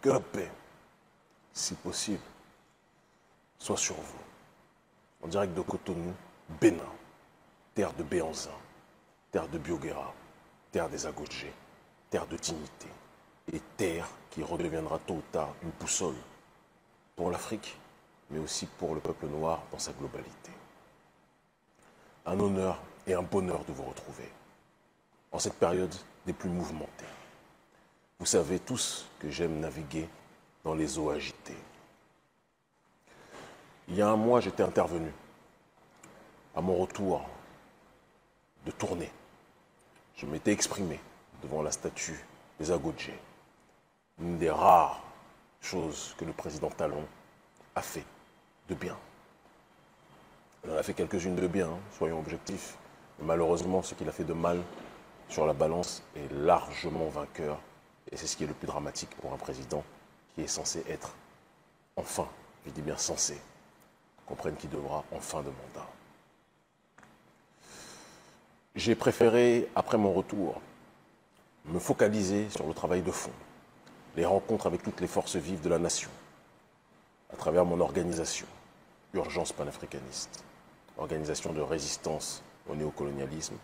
Que la paix, si possible, soit sur vous. En direct de Cotonou, Bénin, terre de Béhanzin, terre de Bioguera, terre des Agodjé, terre de dignité et terre qui redeviendra tôt ou tard une boussole pour l'Afrique, mais aussi pour le peuple noir dans sa globalité. Un honneur et un bonheur de vous retrouver en cette période des plus mouvementées. Vous savez tous que j'aime naviguer dans les eaux agitées. Il y a un mois, j'étais intervenu à mon retour de tournée. Je m'étais exprimé devant la statue des Agodjé, une des rares choses que le président Talon a fait de bien. Il en a fait quelques-unes de bien, soyons objectifs. Mais malheureusement, ce qu'il a fait de mal sur la balance est largement vainqueur. Et c'est ce qui est le plus dramatique pour un président qui est censé être, enfin, je dis bien censé, comprenne qu'il devra en fin de mandat. J'ai préféré, après mon retour, me focaliser sur le travail de fond, les rencontres avec toutes les forces vives de la nation, à travers mon organisation, Urgence panafricaniste, organisation de résistance au néocolonialisme,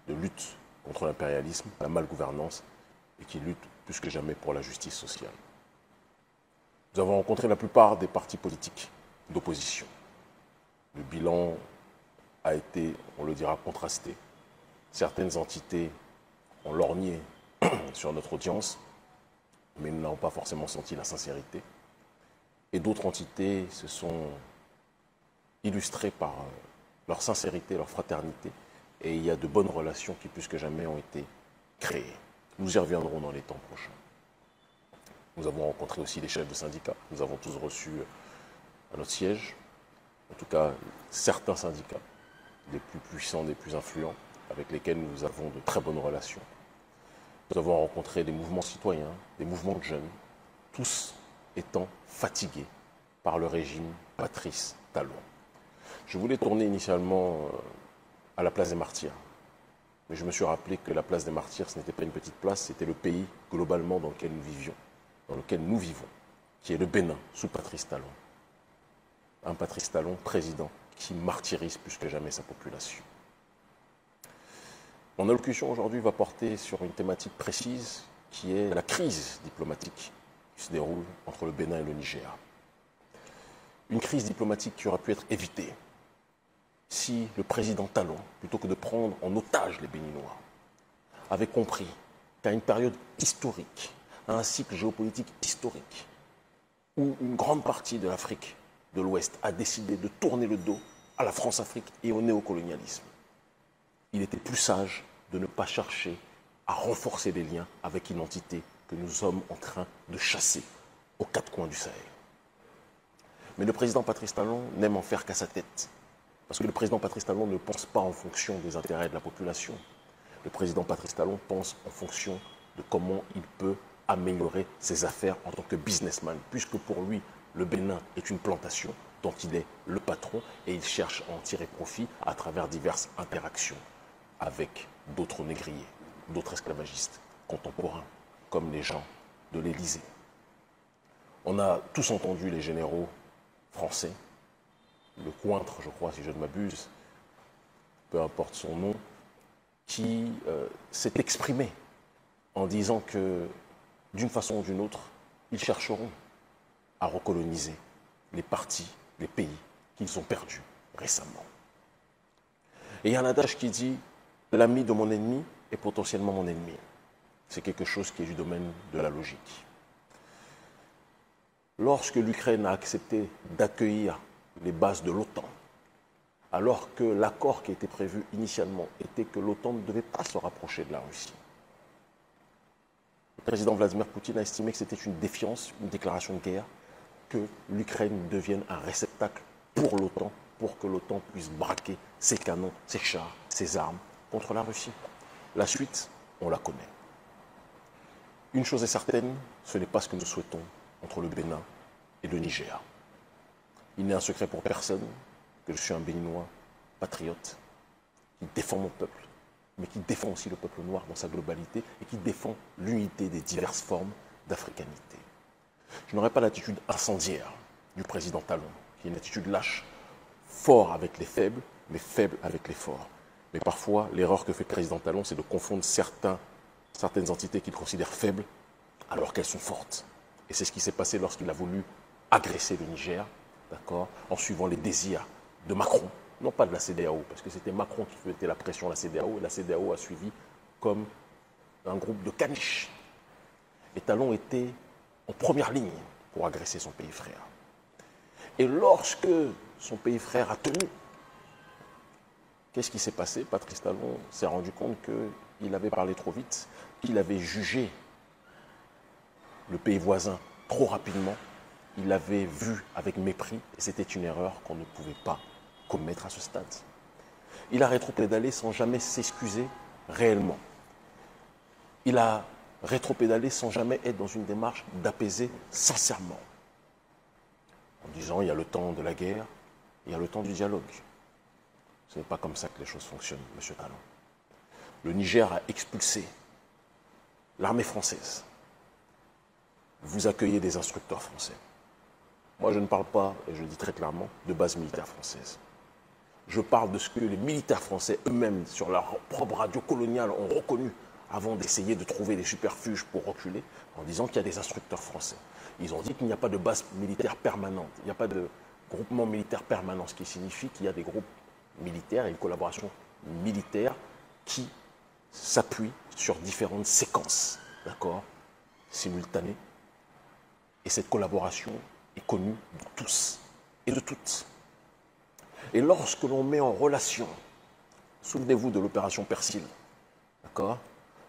de lutte contre l'impérialisme, la malgouvernance, et qui lutte plus que jamais pour la justice sociale. Nous avons rencontré la plupart des partis politiques d'opposition. Le bilan a été, on le dira, contrasté. Certaines entités ont lorgné sur notre audience, mais nous n'avons pas forcément senti la sincérité. Et d'autres entités se sont illustrées par leur sincérité, leur fraternité, et il y a de bonnes relations qui, plus que jamais, ont été créées. Nous y reviendrons dans les temps prochains. Nous avons rencontré aussi les chefs de syndicats. Nous avons tous reçu à notre siège, en tout cas certains syndicats, les plus puissants, les plus influents, avec lesquels nous avons de très bonnes relations. Nous avons rencontré des mouvements citoyens, des mouvements de jeunes, tous étant fatigués par le régime Patrice Talon. Je voulais tourner initialement à la place des Martyrs. Mais je me suis rappelé que la place des Martyrs, ce n'était pas une petite place, c'était le pays globalement dans lequel nous vivions, dans lequel nous vivons, qui est le Bénin, sous Patrice Talon. Un Patrice Talon, président, qui martyrise plus que jamais sa population. Mon allocution aujourd'hui va porter sur une thématique précise qui est la crise diplomatique qui se déroule entre le Bénin et le Niger. Une crise diplomatique qui aurait pu être évitée si le président Talon, plutôt que de prendre en otage les Béninois, avait compris qu'à une période historique, à un cycle géopolitique historique, où une grande partie de l'Afrique de l'Ouest a décidé de tourner le dos à la France-Afrique et au néocolonialisme, il était plus sage de ne pas chercher à renforcer les liens avec une entité que nous sommes en train de chasser aux quatre coins du Sahel. Mais le président Patrice Talon n'aime en faire qu'à sa tête. Parce que le président Patrice Talon ne pense pas en fonction des intérêts de la population. Le président Patrice Talon pense en fonction de comment il peut améliorer ses affaires en tant que businessman, puisque pour lui, le Bénin est une plantation dont il est le patron et il cherche à en tirer profit à travers diverses interactions avec d'autres négriers, d'autres esclavagistes contemporains, comme les gens de l'Élysée. On a tous entendu les généraux français, le Cointre, je crois, si je ne m'abuse, peu importe son nom, qui s'est exprimé en disant que, d'une façon ou d'une autre, ils chercheront à recoloniser les parties, les pays qu'ils ont perdus récemment. Et il y a un adage qui dit « l'ami de mon ennemi est potentiellement mon ennemi ». C'est quelque chose qui est du domaine de la logique. Lorsque l'Ukraine a accepté d'accueillir les bases de l'OTAN, alors que l'accord qui était prévu initialement était que l'OTAN ne devait pas se rapprocher de la Russie. Le président Vladimir Poutine a estimé que c'était une défiance, une déclaration de guerre, que l'Ukraine devienne un réceptacle pour l'OTAN, pour que l'OTAN puisse braquer ses canons, ses chars, ses armes contre la Russie. La suite, on la connaît. Une chose est certaine, ce n'est pas ce que nous souhaitons entre le Bénin et le Niger. Il n'est un secret pour personne que je suis un Béninois patriote qui défend mon peuple, mais qui défend aussi le peuple noir dans sa globalité et qui défend l'unité des diverses formes d'africanité. Je n'aurais pas l'attitude incendiaire du président Talon, qui est une attitude lâche, fort avec les faibles, mais faible avec les forts. Mais parfois, l'erreur que fait le président Talon, c'est de confondre certaines entités qu'il considère faibles alors qu'elles sont fortes. Et c'est ce qui s'est passé lorsqu'il a voulu agresser le Niger, d'accord, en suivant les désirs de Macron, non pas de la CEDEAO, parce que c'était Macron qui faisait la pression à la CEDEAO, et la CEDEAO a suivi comme un groupe de caniches. Et Talon était en première ligne pour agresser son pays frère. Et lorsque son pays frère a tenu, qu'est-ce qui s'est passé? Patrice Talon s'est rendu compte qu'il avait parlé trop vite, qu'il avait jugé le pays voisin trop rapidement, il l'avait vu avec mépris, et c'était une erreur qu'on ne pouvait pas commettre à ce stade. Il a rétropédalé sans jamais s'excuser réellement. Il a rétropédalé sans jamais être dans une démarche d'apaiser sincèrement. En disant, il y a le temps de la guerre, il y a le temps du dialogue. Ce n'est pas comme ça que les choses fonctionnent, M. Talon. Le Niger a expulsé l'armée française. Vous accueillez des instructeurs français. Moi, je ne parle pas, et je le dis très clairement, de base militaire française. Je parle de ce que les militaires français eux-mêmes, sur leur propre radio coloniale, ont reconnu avant d'essayer de trouver des superfuges pour reculer, en disant qu'il y a des instructeurs français. Ils ont dit qu'il n'y a pas de base militaire permanente, il n'y a pas de groupement militaire permanent, ce qui signifie qu'il y a des groupes militaires et une collaboration militaire qui s'appuie sur différentes séquences, d'accord, simultanées. Et cette collaboration est connue de tous et de toutes. Et lorsque l'on met en relation, souvenez-vous de l'opération Persil, d'accord,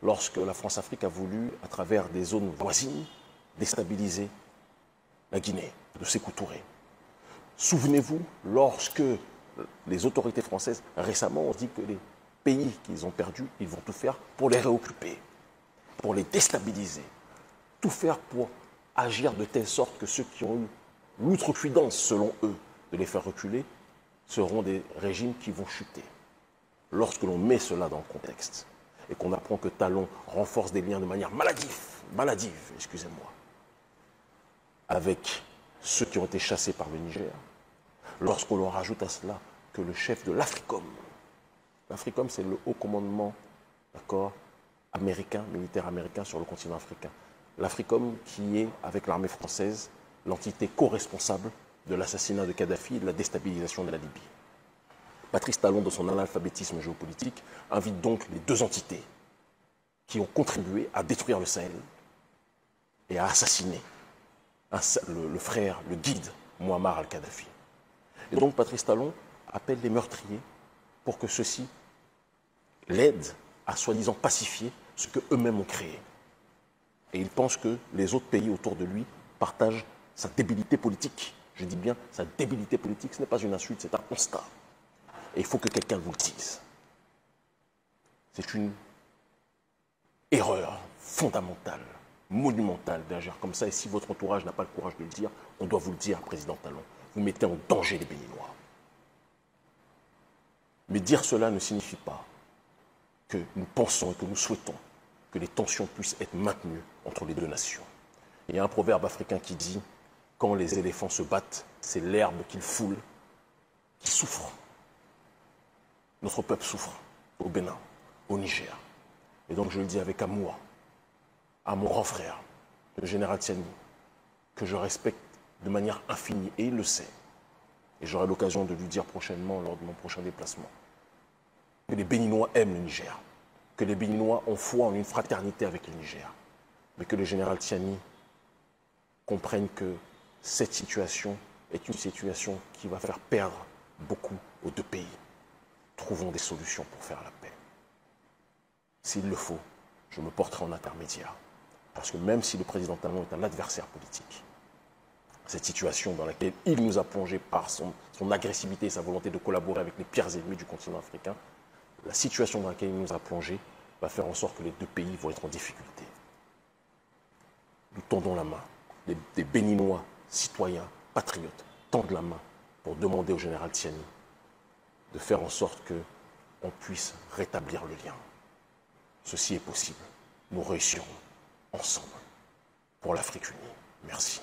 lorsque la France-Afrique a voulu, à travers des zones voisines, déstabiliser la Guinée, de Sékou Touré. Souvenez-vous, lorsque les autorités françaises, récemment, ont dit que les pays qu'ils ont perdus, ils vont tout faire pour les réoccuper, pour les déstabiliser, tout faire pour agir de telle sorte que ceux qui ont eu l'outrecuidance, selon eux, de les faire reculer, seront des régimes qui vont chuter. Lorsque l'on met cela dans le contexte, et qu'on apprend que Talon renforce des liens de manière maladive, excusez-moi, avec ceux qui ont été chassés par le Niger, lorsqu'on leur ajoute à cela que le chef de l'Africom c'est le haut commandement, d'accord, américain, militaire américain sur le continent africain, l'Africom qui est, avec l'armée française, l'entité co-responsable de l'assassinat de Kadhafi et de la déstabilisation de la Libye. Patrice Talon, dans son analphabétisme géopolitique, invite donc les deux entités qui ont contribué à détruire le Sahel et à assassiner le frère, le guide, Muammar al-Kadhafi. Et donc Patrice Talon appelle les meurtriers pour que ceux-ci l'aident à soi-disant pacifier ce qu'eux-mêmes ont créé. Et il pense que les autres pays autour de lui partagent sa débilité politique. Je dis bien sa débilité politique, ce n'est pas une insulte, c'est un constat. Et il faut que quelqu'un vous le dise. C'est une erreur fondamentale, monumentale d'agir comme ça. Et si votre entourage n'a pas le courage de le dire, on doit vous le dire, Président Talon. Vous mettez en danger les Béninois. Mais dire cela ne signifie pas que nous pensons et que nous souhaitons que les tensions puissent être maintenues entre les deux nations. Il y a un proverbe africain qui dit « Quand les éléphants se battent, c'est l'herbe qu'ils foulent qui souffre. » Notre peuple souffre au Bénin, au Niger. Et donc je le dis avec amour à mon grand frère, le général Tiani, que je respecte de manière infinie, et il le sait. Et j'aurai l'occasion de lui dire prochainement, lors de mon prochain déplacement, que les Béninois aiment le Niger, que les Béninois ont foi en une fraternité avec le Niger, mais que le général Tiani comprenne que cette situation est une situation qui va faire perdre beaucoup aux deux pays. Trouvons des solutions pour faire la paix. S'il le faut, je me porterai en intermédiaire. Parce que même si le président Talon est un adversaire politique, cette situation dans laquelle il nous a plongé par son agressivité et sa volonté de collaborer avec les pires ennemis du continent africain, la situation dans laquelle il nous a plongé va faire en sorte que les deux pays vont être en difficulté. Nous tendons la main. Des Béninois, citoyens, patriotes, tendent la main pour demander au général Tiani de faire en sorte qu'on puisse rétablir le lien. Ceci est possible. Nous réussirons ensemble pour l'Afrique unie. Merci.